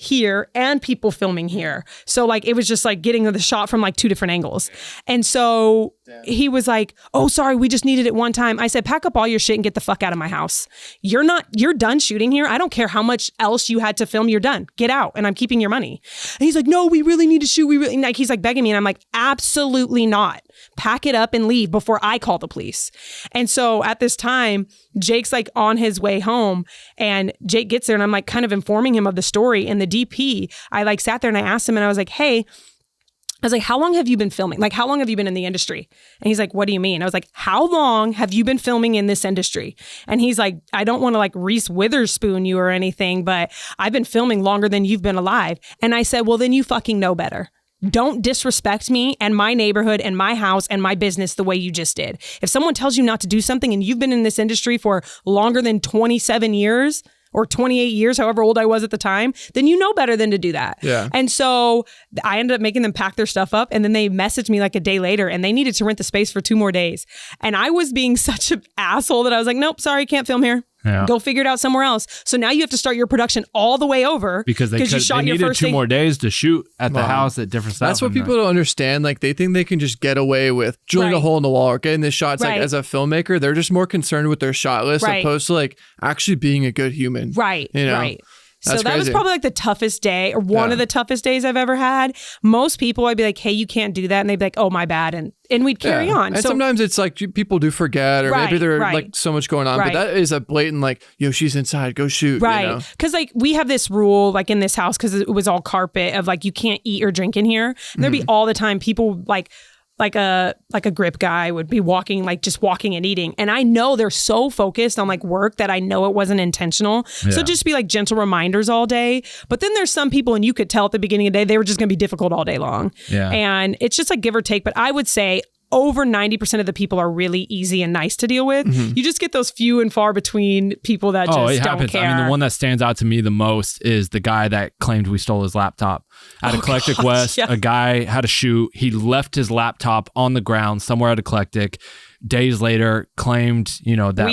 here and people filming here. So like, it was just like getting the shot from like 2 different angles. And so he was like, oh, sorry, we just needed it one time. I said, pack up all your shit and get the fuck out of my house. You're done shooting here. I don't care how much else you had to film. You're done. Get out. And I'm keeping your money. And he's like, no, we really need to shoot. Like, he's like begging me. And I'm like, absolutely not. Pack it up and leave before I call the police. And so at this time, Jake's like on his way home, and Jake gets there, and I'm like kind of informing him of the story. And the DP, I like sat there and I asked him, and I was like, hey, how long have you been filming? Like, how long have you been in the industry? And he's like, what do you mean? I was like, how long have you been filming in this industry? And he's like, I don't want to like Reese Witherspoon you or anything, but I've been filming longer than you've been alive. And I said, well, then you fucking know better. Don't disrespect me and my neighborhood and my house and my business the way you just did. If someone tells you not to do something and you've been in this industry for longer than 27 years or 28 years, however old I was at the time, then you know better than to do that. Yeah. And so I ended up making them pack their stuff up, and then they messaged me like a day later, and they needed to rent the space for 2 more days. And I was being such an asshole that I was like, nope, sorry, can't film here. Yeah. Go figure it out somewhere else. So now you have to start your production all the way over because they needed 2 more days to shoot at the house at different stuff. That's what people don't understand. Like, they think they can just get away with drilling a hole in the wall or getting this shot. It's like, as a filmmaker, they're just more concerned with their shot list opposed to like actually being a good human. Right. You know? Right. That's so that crazy. was probably like the toughest day, or one of the toughest days I've ever had. Most people, I'd be like, hey, you can't do that. And they'd be like, oh, my bad. And we'd carry on. And so sometimes it's like people do forget, or maybe they're like so much going on. But that is a blatant like, yo, she's inside, go shoot. Right. Because like we have this rule like in this house, because it was all carpet, of like, you can't eat or drink in here. And there'd be all the time people like a grip guy would be walking, like just walking and eating. And I know they're so focused on like work that I know it wasn't intentional. Yeah. So just be like gentle reminders all day. But then there's some people, and you could tell at the beginning of the day, they were just going to be difficult all day long. Yeah. And it's just like give or take. But I would say over 90% of the people are really easy and nice to deal with. You just get those few and far between people that just don't care. I mean, the one that stands out to me the most is the guy that claimed we stole his laptop. At Eclectic West, a guy had a shoot. He left his laptop on the ground somewhere at Eclectic. Days later, claimed, that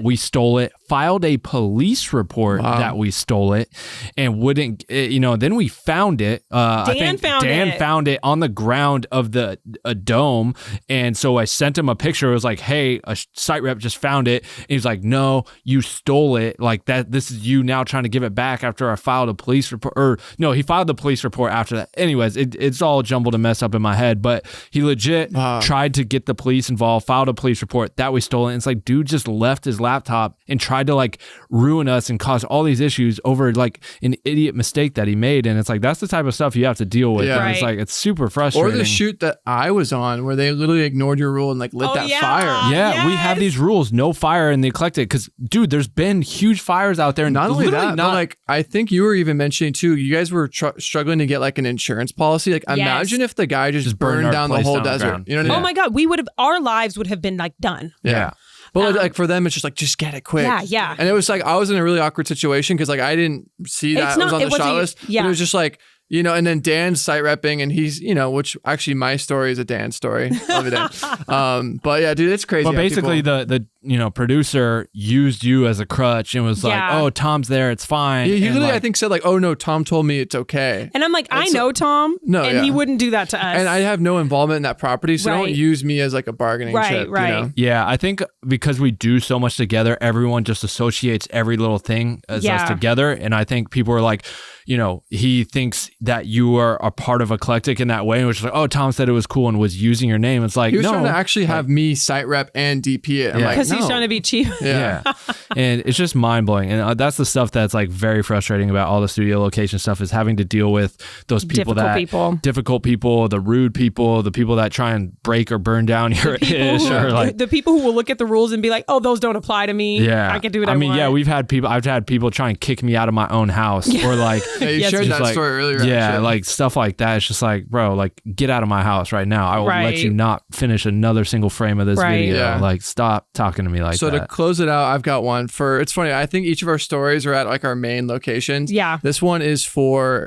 we stole it, filed a police report that we stole it, and wouldn't, then we found it. Dan found it on the ground of the dome. And so I sent him a picture. It was like, hey, a site rep just found it. And he's like, no, you stole it. Like that, this is you now trying to give it back after I filed a police report. Or no, he filed the police report after that. Anyways, it's all jumbled and messed up in my head, but he legit tried to get the police involved, filed a police report that we stole it. And it's like, dude just left his laptop and tried to like ruin us and cause all these issues over like an idiot mistake that he made. And it's like, that's the type of stuff you have to deal with. Yeah. And it's like, it's super frustrating. Or the shoot that I was on where they literally ignored your rule and like lit fire. Yeah, yes. We have these rules, no fire in the Eclectic, because dude, there's been huge fires out there. And not only that, but like I think you were even mentioning too, you guys were struggling to get like an insurance policy. Like imagine if the guy just burned down the whole desert. You know what I mean? Oh my God, our lives would have been like done. Yeah. But like for them, it's just like, just get it quick. Yeah. And it was like, I was in a really awkward situation because like I didn't see that it was on the shot list. Yeah. But it was just like, and then Dan's site repping, and he's, which actually my story is a Dan story. Love it, Dan. But yeah, dude, it's crazy. But basically the producer used you as a crutch and was like, oh, Tom's there, it's fine. He literally, like, I think, said like, oh no, Tom told me it's okay. And I'm like, I know Tom, and he wouldn't do that to us. And I have no involvement in that property, so don't use me as like a bargaining chip. Right. Yeah, I think because we do so much together, everyone just associates every little thing as us together. And I think people are like, he thinks that you are a part of Eclectic in that way, which is like, oh, Tom said it was cool and was using your name. It's like, he was trying to actually have me site rep and DP it. I'm like, because he's trying to be cheap. Yeah. And it's just mind blowing. And that's the stuff that's like very frustrating about all the studio location stuff, is having to deal with those people difficult people, the rude people, the people that try and break or burn down your ish, or like the people who will look at the rules and be like, oh, those don't apply to me. Yeah. I can do what I want. Yeah, I've had people try and kick me out of my own house or like, you shared that story earlier. Yeah. Like stuff like that. It's just like, bro, like get out of my house right now. I will let you not finish another single frame of this video. Yeah. Like stop talking to me like that. So to close it out, I've got one. on it's funny. I think each of our stories are at like our main locations. Yeah. This one is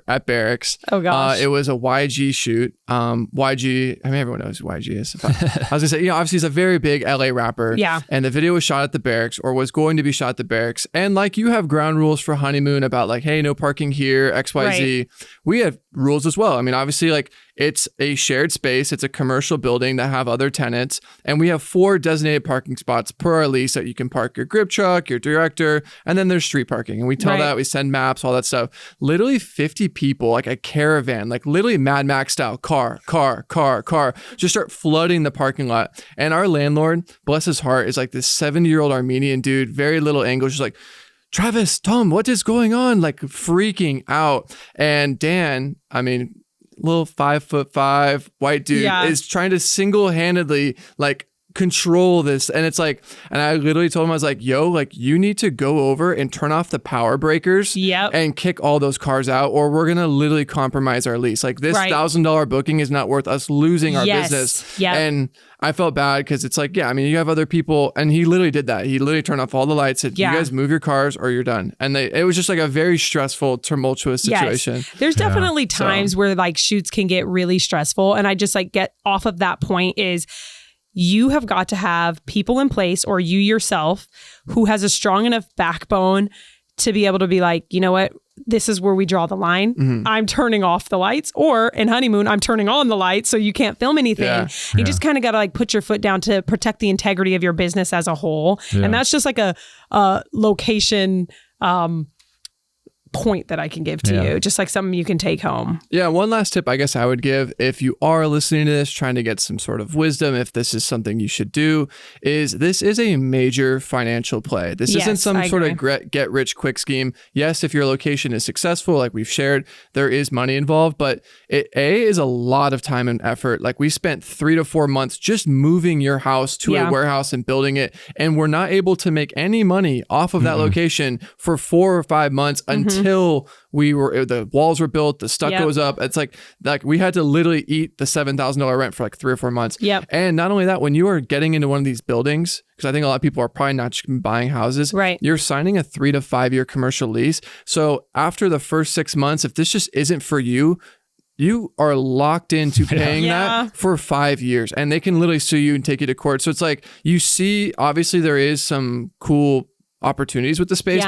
at Barracks. Oh gosh. It was a YG shoot. YG, I mean, everyone knows who YG is. I was gonna say, obviously he's a very big LA rapper. Yeah. And the video was shot at the Barracks, or was going to be shot at the Barracks. And like, you have ground rules for Honeymoon about like, hey, no parking here, XYZ. Right. We have rules as well. I mean, obviously, like, it's a shared space. It's a commercial building that have other tenants. And we have 4 designated parking spots per our lease that you can park your grip truck, your director, and then there's street parking. And we tell that, we send maps, all that stuff. Literally 50 people, like a caravan, like literally Mad Max style, car, just start flooding the parking lot. And our landlord, bless his heart, is like this 70-year-old Armenian dude, very little English, just like, Travis, Tom, what is going on? Like freaking out. And Dan, I mean, little 5'5" white dude is trying to single-handedly like control this. And it's like, and I literally told him, I was like, yo, like you need to go over and turn off the power breakers and kick all those cars out, or we're going to literally compromise our lease. Like this $1,000 booking is not worth us losing our business. And I felt bad because it's like, I mean, you have other people, and he literally did that. He literally turned off all the lights, said, you guys move your cars or you're done. And it was just like a very stressful, tumultuous situation. Yes. There's definitely times where like shoots can get really stressful. And I just like get off of that point is, you have got to have people in place, or you yourself, who has a strong enough backbone to be able to be like, you know what, this is where we draw the line. Mm-hmm. I'm turning off the lights, or in Honeymoon, I'm turning on the lights so you can't film anything. You just kind of got to like put your foot down to protect the integrity of your business as a whole. And that's just like a location point that I can give to you, just like something you can take home. Yeah, one last tip I guess I would give, if you are listening to this trying to get some sort of wisdom, if this is something you should do, is this is a major financial play. This isn't some sort of get rich quick scheme. Yes, if your location is successful, like we've shared, there is money involved, but it is a lot of time and effort. Like we spent 3 to 4 months just moving your house to a warehouse and building it, and we're not able to make any money off of that location for 4 or 5 months until the walls were built, the stucco was up. It's like we had to literally eat the $7,000 rent for like 3 or 4 months. And not only that, when you are getting into one of these buildings, because I think a lot of people are probably not just buying houses, you're signing a 3 to 5 year commercial lease. So after the first 6 months, if this just isn't for you, you are locked into paying that for 5 years, and they can literally sue you and take you to court. So it's like, you see, obviously there is some cool opportunities with the space.